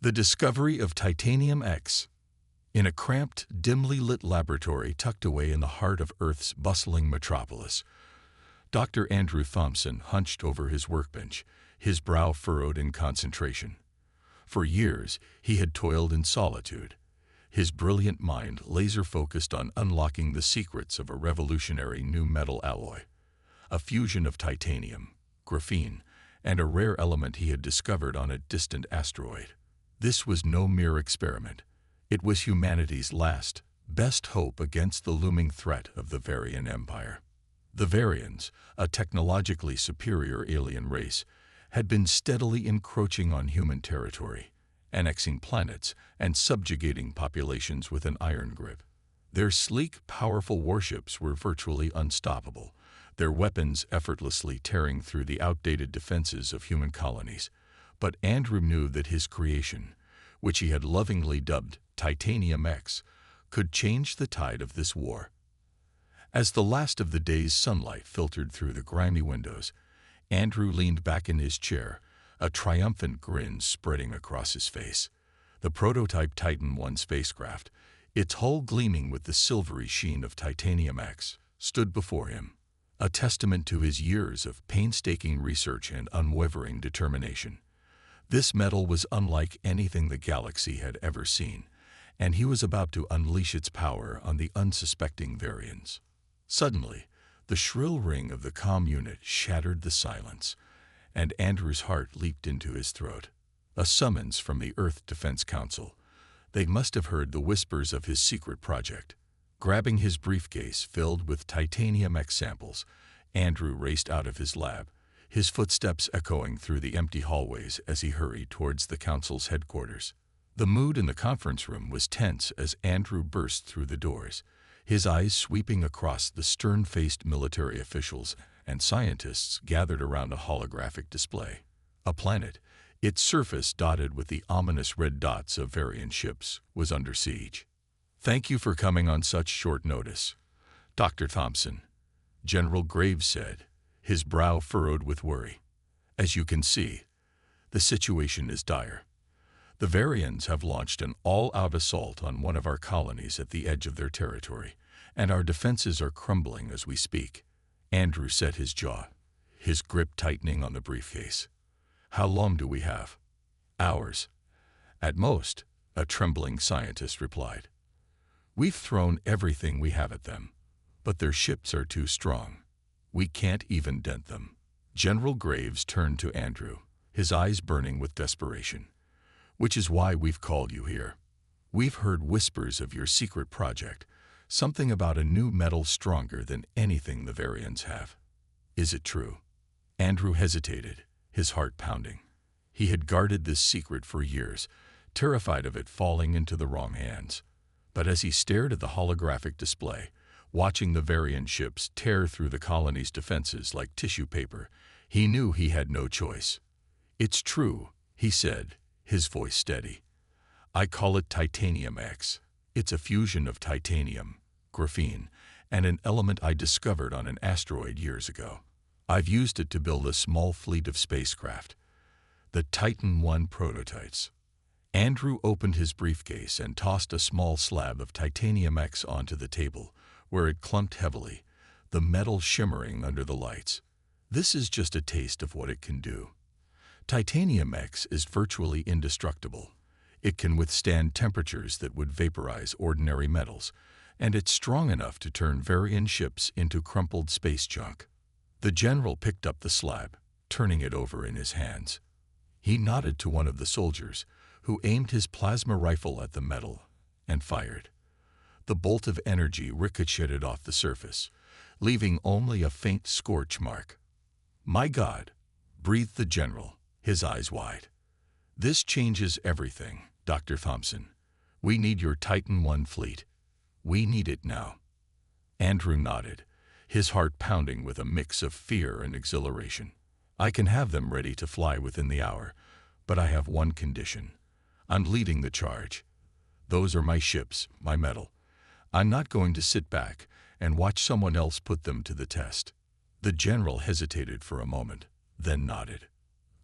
The discovery of Titanium X. In a cramped, dimly lit laboratory tucked away in the heart of Earth's bustling metropolis, Dr. Andrew Thompson hunched over his workbench, his brow furrowed in concentration. For years, he had toiled in solitude, his brilliant mind laser-focused on unlocking the secrets of a revolutionary new metal alloy, a fusion of titanium, graphene, and a rare element he had discovered on a distant asteroid. This was no mere experiment. It was humanity's last, best hope against the looming threat of the Varian Empire. The Varians, a technologically superior alien race, had been steadily encroaching on human territory, annexing planets and subjugating populations with an iron grip. Their sleek, powerful warships were virtually unstoppable, their weapons effortlessly tearing through the outdated defenses of human colonies. But Andrew knew that his creation, which he had lovingly dubbed Titanium X, could change the tide of this war. As the last of the day's sunlight filtered through the grimy windows, Andrew leaned back in his chair, a triumphant grin spreading across his face. The prototype Titan I spacecraft, its hull gleaming with the silvery sheen of Titanium X, stood before him, a testament to his years of painstaking research and unwavering determination. This metal was unlike anything the galaxy had ever seen, and he was about to unleash its power on the unsuspecting Varians. Suddenly, the shrill ring of the comm unit shattered the silence, and Andrew's heart leaped into his throat. A summons from the Earth Defense Council. They must have heard the whispers of his secret project. Grabbing his briefcase filled with Titanium X samples, Andrew raced out of his lab, his footsteps echoing through the empty hallways as he hurried towards the Council's headquarters. The mood in the conference room was tense as Andrew burst through the doors, his eyes sweeping across the stern-faced military officials and scientists gathered around a holographic display. A planet, its surface dotted with the ominous red dots of Varian ships, was under siege. "Thank you for coming on such short notice, Dr. Thompson," General Graves said, his brow furrowed with worry. "As you can see, the situation is dire. The Varians have launched an all-out assault on one of our colonies at the edge of their territory, and our defenses are crumbling as we speak." Andrew set his jaw, his grip tightening on the briefcase. "How long do we have?" "Hours. At most," a trembling scientist replied. "We've thrown everything we have at them, but their ships are too strong. We can't even dent them." General Graves turned to Andrew, his eyes burning with desperation. "Which is why we've called you here. We've heard whispers of your secret project, something about a new metal stronger than anything the Varians have. Is it true?" Andrew hesitated, his heart pounding. He had guarded this secret for years, terrified of it falling into the wrong hands. But as he stared at the holographic display, watching the Varian ships tear through the colony's defenses like tissue paper, he knew he had no choice. "It's true," he said, his voice steady. "I call it Titanium X. It's a fusion of titanium, graphene, and an element I discovered on an asteroid years ago. I've used it to build a small fleet of spacecraft, the Titan I prototypes." Andrew opened his briefcase and tossed a small slab of Titanium X onto the table, where it clumped heavily, the metal shimmering under the lights. "This is just a taste of what it can do. Titanium X is virtually indestructible. It can withstand temperatures that would vaporize ordinary metals, and it's strong enough to turn Varian ships into crumpled space junk." The general picked up the slab, turning it over in his hands. He nodded to one of the soldiers, who aimed his plasma rifle at the metal and fired. The bolt of energy ricocheted off the surface, leaving only a faint scorch mark. "My God," breathed the general, his eyes wide. "This changes everything, Dr. Thompson. We need your Titan I fleet. We need it now." Andrew nodded, his heart pounding with a mix of fear and exhilaration. "I can have them ready to fly within the hour, but I have one condition. I'm leading the charge. Those are my ships, my metal. I'm not going to sit back and watch someone else put them to the test." The general hesitated for a moment, then nodded.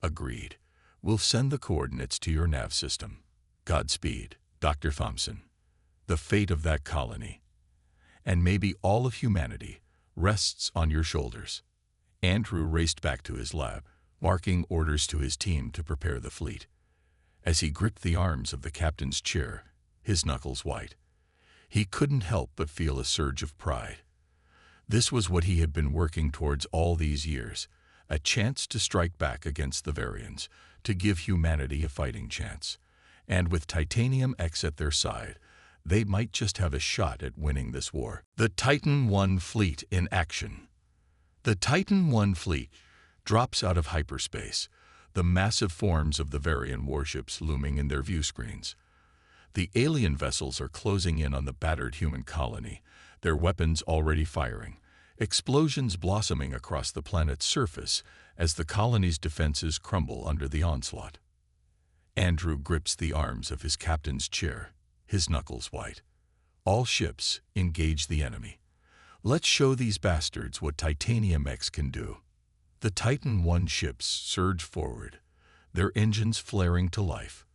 "Agreed. We'll send the coordinates to your nav system." Godspeed, Dr. Thompson. The fate of that colony, and maybe all of humanity, rests on your shoulders. Andrew raced back to his lab, barking orders to his team to prepare the fleet. As he gripped the arms of the captain's chair, his knuckles white, he couldn't help but feel a surge of pride. This was what he had been working towards all these years, a chance to strike back against the Varians, to give humanity a fighting chance. And with Titanium X at their side, they might just have a shot at winning this war. The Titan I fleet in action. The Titan I fleet drops out of hyperspace, the massive forms of the Varian warships looming in their view screens. The alien vessels are closing in on the battered human colony, their weapons already firing, explosions blossoming across the planet's surface as the colony's defenses crumble under the onslaught. Andrew grips the arms of his captain's chair, his knuckles white. All ships, engage the enemy. Let's show these bastards what Titanium X can do. The Titan I ships surge forward, their engines flaring to life.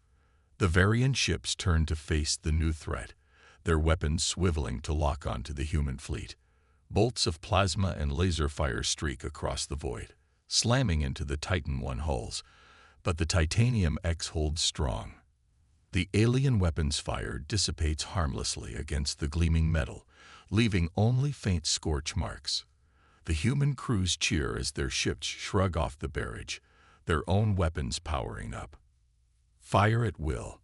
The Varian ships turn to face the new threat, their weapons swiveling to lock onto the human fleet. Bolts of plasma and laser fire streak across the void, slamming into the Titan I hulls, but the Titanium X holds strong. The alien weapons fire dissipates harmlessly against the gleaming metal, leaving only faint scorch marks. The human crews cheer as their ships shrug off the barrage, their own weapons powering up. Fire at will,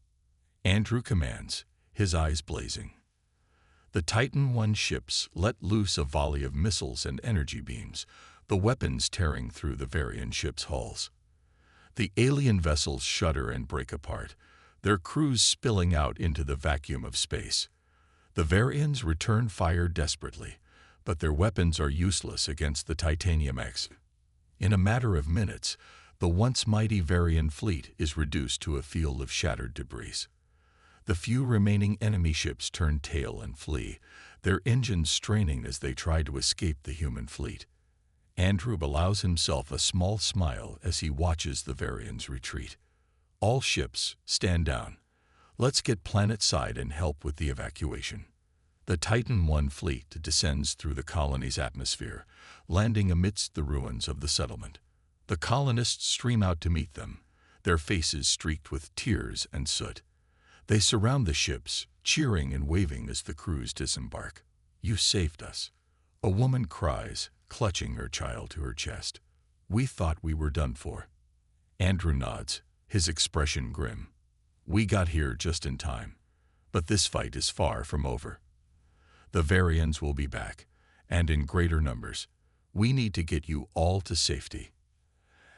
Andrew commands, his eyes blazing. The Titan I ships let loose a volley of missiles and energy beams, the weapons tearing through the Varian ships' hulls. The alien vessels shudder and break apart, their crews spilling out into the vacuum of space. The Varians return fire desperately, but their weapons are useless against the Titanium X. In a matter of minutes, the once mighty Varian fleet is reduced to a field of shattered debris. The few remaining enemy ships turn tail and flee, their engines straining as they try to escape the human fleet. Andrew allows himself a small smile as he watches the Varians retreat. All ships, stand down. Let's get planet-side and help with the evacuation. The Titan I fleet descends through the colony's atmosphere, landing amidst the ruins of the settlement. The colonists stream out to meet them, their faces streaked with tears and soot. They surround the ships, cheering and waving as the crews disembark. "You saved us," a woman cries, clutching her child to her chest. "We thought we were done for." Andrew nods, his expression grim. "We got here just in time, but this fight is far from over. The Varians will be back, and in greater numbers. We need to get you all to safety."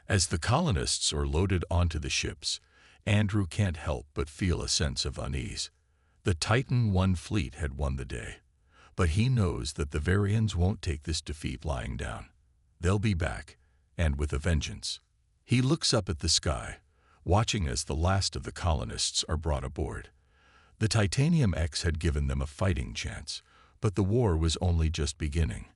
As the colonists are loaded onto the ships, Andrew can't help but feel a sense of unease. The Titan I fleet had won the day, but he knows that the Varians won't take this defeat lying down. They'll be back, and with a vengeance. He looks up at the sky, watching as the last of the colonists are brought aboard. The Titanium X had given them a fighting chance, but the war was only just beginning,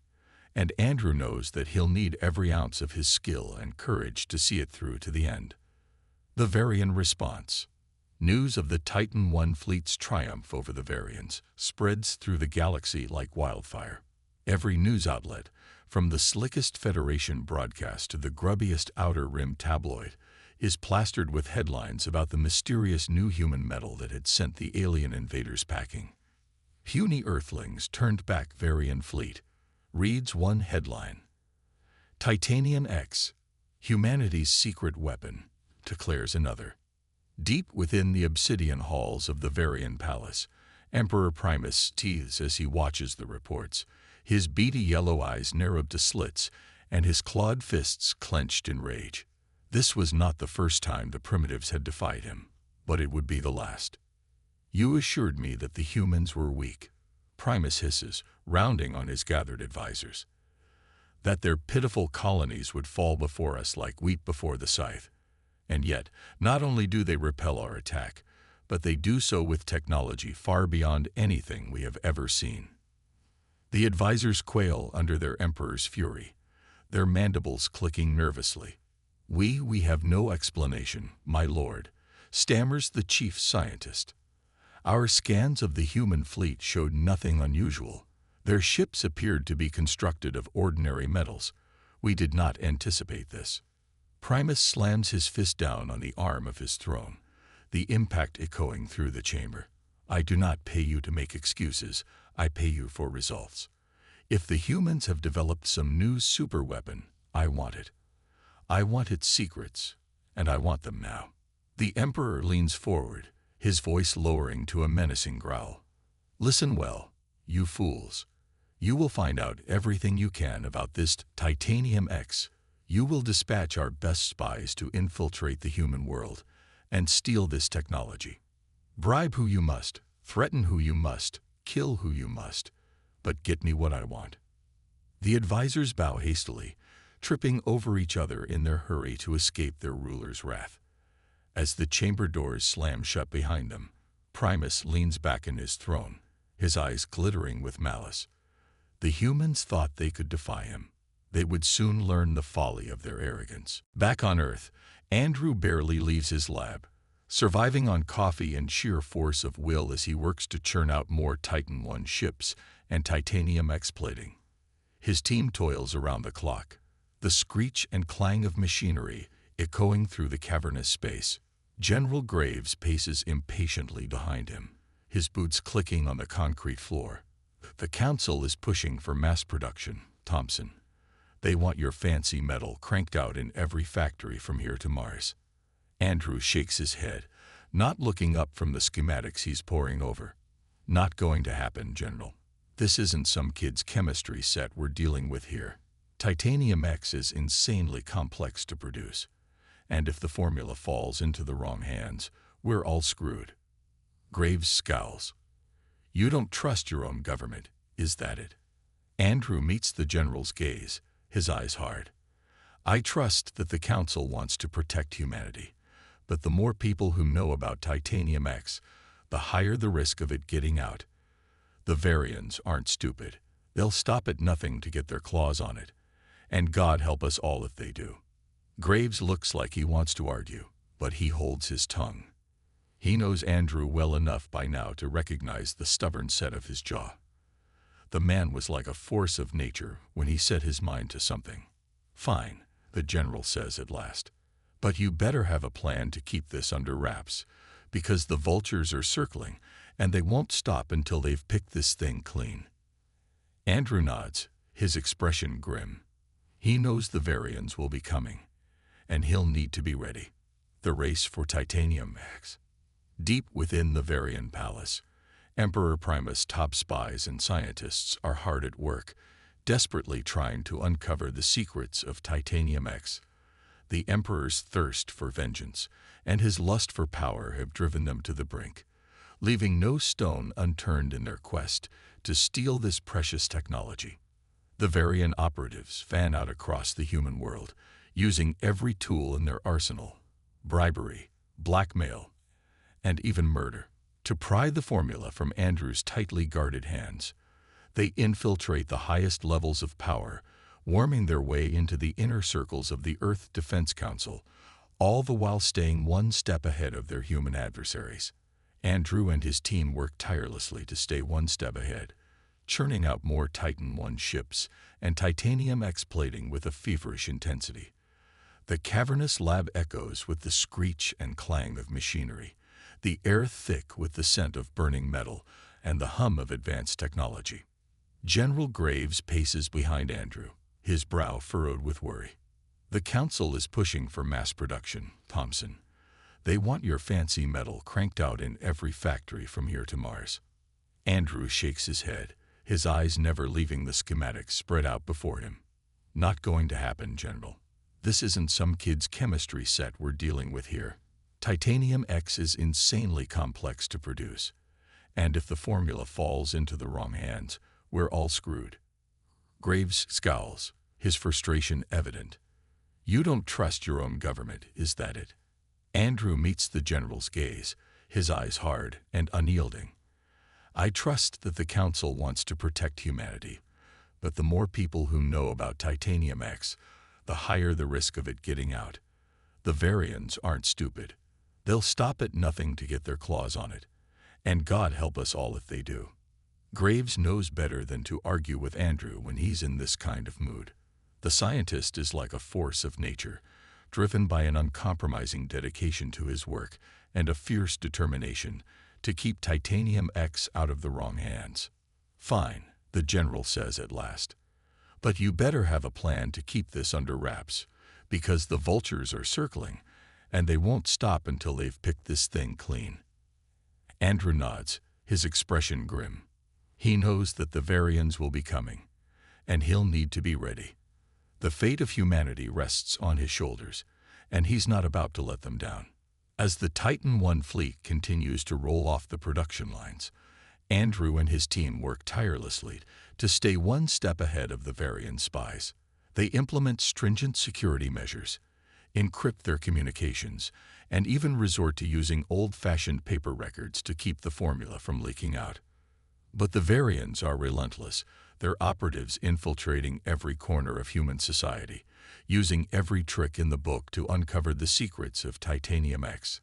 and Andrew knows that he'll need every ounce of his skill and courage to see it through to the end. The Varian response. News of the Titan I fleet's triumph over the Varians spreads through the galaxy like wildfire. Every news outlet, from the slickest Federation broadcast to the grubbiest Outer Rim tabloid, is plastered with headlines about the mysterious new human metal that had sent the alien invaders packing. "Puny Earthlings turned back Varian fleet," reads one headline. "Titanium X, humanity's secret weapon," declares another. Deep within the obsidian halls of the Varian palace, Emperor Primus teethes as he watches the reports, his beady yellow eyes narrowed to slits and his clawed fists clenched in rage. This was not the first time the primitives had defied him, but it would be the last. "You assured me that the humans were weak," Primus hisses, rounding on his gathered advisors. "That their pitiful colonies would fall before us like wheat before the scythe. And yet, not only do they repel our attack, but they do so with technology far beyond anything we have ever seen." The advisors quail under their emperor's fury, their mandibles clicking nervously. We have no explanation, my lord," stammers the chief scientist. Our scans of the human fleet showed nothing unusual. Their ships appeared to be constructed of ordinary metals. We did not anticipate this. Primus slams his fist down on the arm of his throne, the impact echoing through the chamber. I do not pay you to make excuses. I pay you for results. If the humans have developed some new superweapon, I want it. I want its secrets, and I want them now. The Emperor leans forward, his voice lowering to a menacing growl. Listen well, you fools. You will find out everything you can about this Titanium X. You will dispatch our best spies to infiltrate the human world and steal this technology. Bribe who you must, threaten who you must, kill who you must, but get me what I want. The advisors bow hastily, tripping over each other in their hurry to escape their ruler's wrath. As the chamber doors slam shut behind them, Primus leans back in his throne, his eyes glittering with malice. The humans thought they could defy him. They would soon learn the folly of their arrogance. Back on Earth, Andrew barely leaves his lab, surviving on coffee and sheer force of will as he works to churn out more Titan I ships and Titanium X plating. His team toils around the clock, the screech and clang of machinery echoing through the cavernous space. General Graves paces impatiently behind him, his boots clicking on the concrete floor. The Council is pushing for mass production, Thompson. They want your fancy metal cranked out in every factory from here to Mars. Andrew shakes his head, not looking up from the schematics he's poring over. Not going to happen, General. This isn't some kid's chemistry set we're dealing with here. Titanium X is insanely complex to produce, and if the formula falls into the wrong hands, we're all screwed. Graves scowls. You don't trust your own government, is that it? Andrew meets the general's gaze, his eyes hard. I trust that the Council wants to protect humanity, but the more people who know about Titanium X, the higher the risk of it getting out. The Varians aren't stupid. They'll stop at nothing to get their claws on it, and God help us all if they do. Graves looks like he wants to argue, but he holds his tongue. He knows Andrew well enough by now to recognize the stubborn set of his jaw. The man was like a force of nature when he set his mind to something. Fine, the general says at last. But you better have a plan to keep this under wraps, because the vultures are circling, and they won't stop until they've picked this thing clean. Andrew nods, his expression grim. He knows the Varians will be coming, and he'll need to be ready. The race for Titanium X. Deep within the Varian palace, Emperor Primus' top spies and scientists are hard at work, desperately trying to uncover the secrets of Titanium X. The Emperor's thirst for vengeance and his lust for power have driven them to the brink, leaving no stone unturned in their quest to steal this precious technology. The Varian operatives fan out across the human world, using every tool in their arsenal: bribery, blackmail, and even murder, to pry the formula from Andrew's tightly guarded hands. They infiltrate the highest levels of power, worming their way into the inner circles of the Earth Defense Council, all the while staying one step ahead of their human adversaries. Andrew and his team work tirelessly to stay one step ahead, churning out more Titan I ships and Titanium X plating with a feverish intensity. The cavernous lab echoes with the screech and clang of machinery, the air thick with the scent of burning metal and the hum of advanced technology. General Graves paces behind Andrew, his brow furrowed with worry. The Council is pushing for mass production, Thompson. They want your fancy metal cranked out in every factory from here to Mars. Andrew shakes his head, his eyes never leaving the schematics spread out before him. Not going to happen, General. This isn't some kid's chemistry set we're dealing with here. Titanium X is insanely complex to produce, and if the formula falls into the wrong hands, we're all screwed. Graves scowls, his frustration evident. You don't trust your own government, is that it? Andrew meets the general's gaze, his eyes hard and unyielding. I trust that the Council wants to protect humanity, but the more people who know about Titanium X, the higher the risk of it getting out. The Varians aren't stupid. They'll stop at nothing to get their claws on it, and God help us all if they do. Graves knows better than to argue with Andrew when he's in this kind of mood. The scientist is like a force of nature, driven by an uncompromising dedication to his work and a fierce determination to keep Titanium X out of the wrong hands. "Fine," the general says at last. "But you better have a plan to keep this under wraps, because the vultures are circling, and they won't stop until they've picked this thing clean." Andrew nods, his expression grim. He knows that the Varians will be coming, and he'll need to be ready. The fate of humanity rests on his shoulders, and he's not about to let them down. As the Titan I fleet continues to roll off the production lines, Andrew and his team work tirelessly to stay one step ahead of the Varian spies. They implement stringent security measures, encrypt their communications, and even resort to using old-fashioned paper records to keep the formula from leaking out. But the Varians are relentless, their operatives infiltrating every corner of human society, using every trick in the book to uncover the secrets of Titanium X.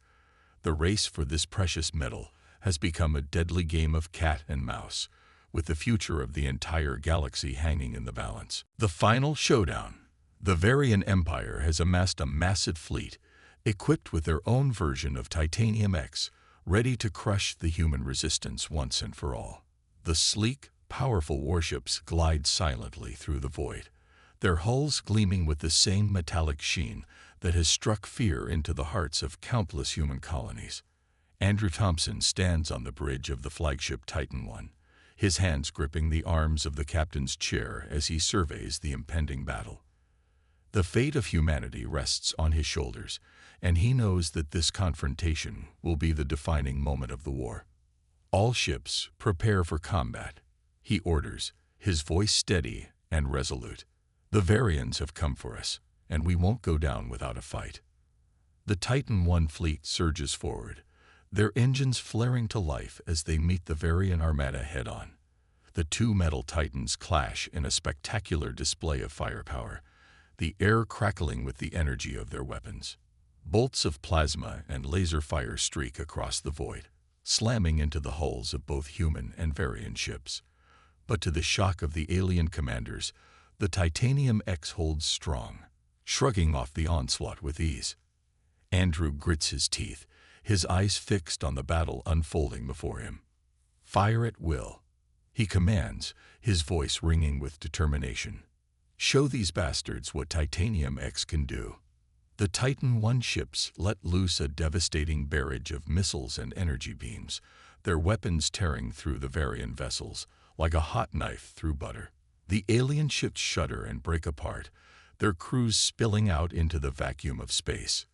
The race for this precious metal has become a deadly game of cat and mouse, with the future of the entire galaxy hanging in the balance. The final showdown. The Varian Empire has amassed a massive fleet, equipped with their own version of Titanium X, ready to crush the human resistance once and for all. The sleek, powerful warships glide silently through the void, their hulls gleaming with the same metallic sheen that has struck fear into the hearts of countless human colonies. Andrew Thompson stands on the bridge of the flagship Titan I, his hands gripping the arms of the captain's chair as he surveys the impending battle. The fate of humanity rests on his shoulders, and he knows that this confrontation will be the defining moment of the war. "All ships, prepare for combat," he orders, his voice steady and resolute. "The Varians have come for us, and we won't go down without a fight." The Titan I fleet surges forward, their engines flaring to life as they meet the Varian armada head-on. The two metal titans clash in a spectacular display of firepower, the air crackling with the energy of their weapons. Bolts of plasma and laser fire streak across the void, slamming into the hulls of both human and Varian ships. But to the shock of the alien commanders, the Titanium X holds strong, shrugging off the onslaught with ease. Andrew grits his teeth, his eyes fixed on the battle unfolding before him. "Fire at will," he commands, his voice ringing with determination. "Show these bastards what Titanium X can do." The Titan I ships let loose a devastating barrage of missiles and energy beams, their weapons tearing through the Varian vessels like a hot knife through butter. The alien ships shudder and break apart, their crews spilling out into the vacuum of space.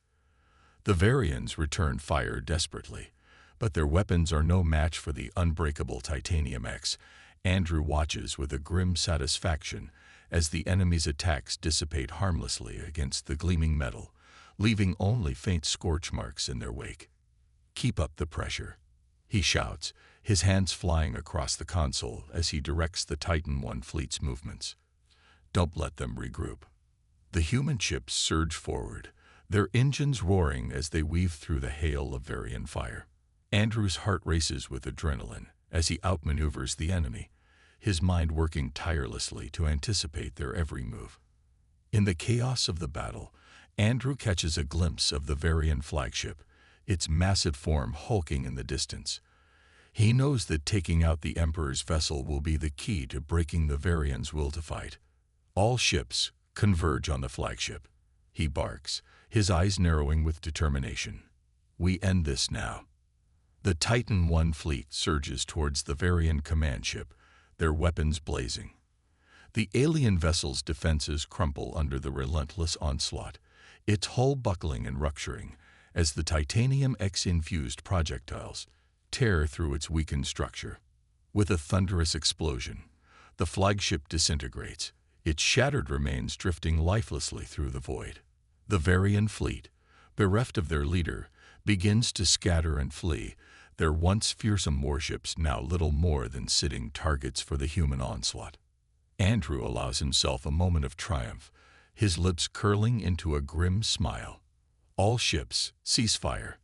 The Varians return fire desperately, but their weapons are no match for the unbreakable Titanium X. Andrew watches with a grim satisfaction as the enemy's attacks dissipate harmlessly against the gleaming metal, leaving only faint scorch marks in their wake. "Keep up the pressure," he shouts, his hands flying across the console as he directs the Titan I fleet's movements. "Don't let them regroup." The human ships surge forward, their engines roaring as they weave through the hail of Varian fire. Andrew's heart races with adrenaline as he outmaneuvers the enemy, his mind working tirelessly to anticipate their every move. In the chaos of the battle, Andrew catches a glimpse of the Varian flagship, its massive form hulking in the distance. He knows that taking out the Emperor's vessel will be the key to breaking the Varians' will to fight. "All ships, converge on the flagship," he barks, his eyes narrowing with determination. "We end this now." The Titan I fleet surges towards the Varian command ship, their weapons blazing. The alien vessel's defenses crumple under the relentless onslaught, its hull buckling and rupturing as the Titanium X-infused projectiles tear through its weakened structure. With a thunderous explosion, the flagship disintegrates, its shattered remains drifting lifelessly through the void. The Varian fleet, bereft of their leader, begins to scatter and flee, their once fearsome warships now little more than sitting targets for the human onslaught. Andrew allows himself a moment of triumph, his lips curling into a grim smile. "All ships, cease fire.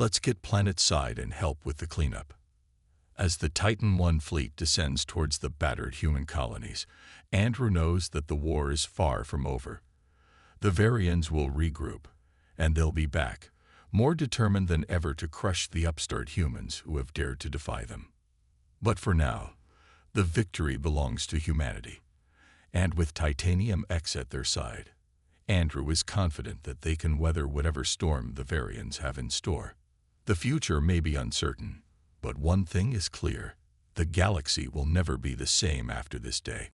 Let's get planet-side and help with the cleanup. As the Titan I fleet descends towards the battered human colonies, Andrew knows that the war is far from over. The Varians will regroup, and they'll be back, more determined than ever to crush the upstart humans who have dared to defy them. But for now, the victory belongs to humanity, and with Titanium X at their side, Andrew is confident that they can weather whatever storm the Varians have in store. The future may be uncertain, but one thing is clear: the galaxy will never be the same after this day.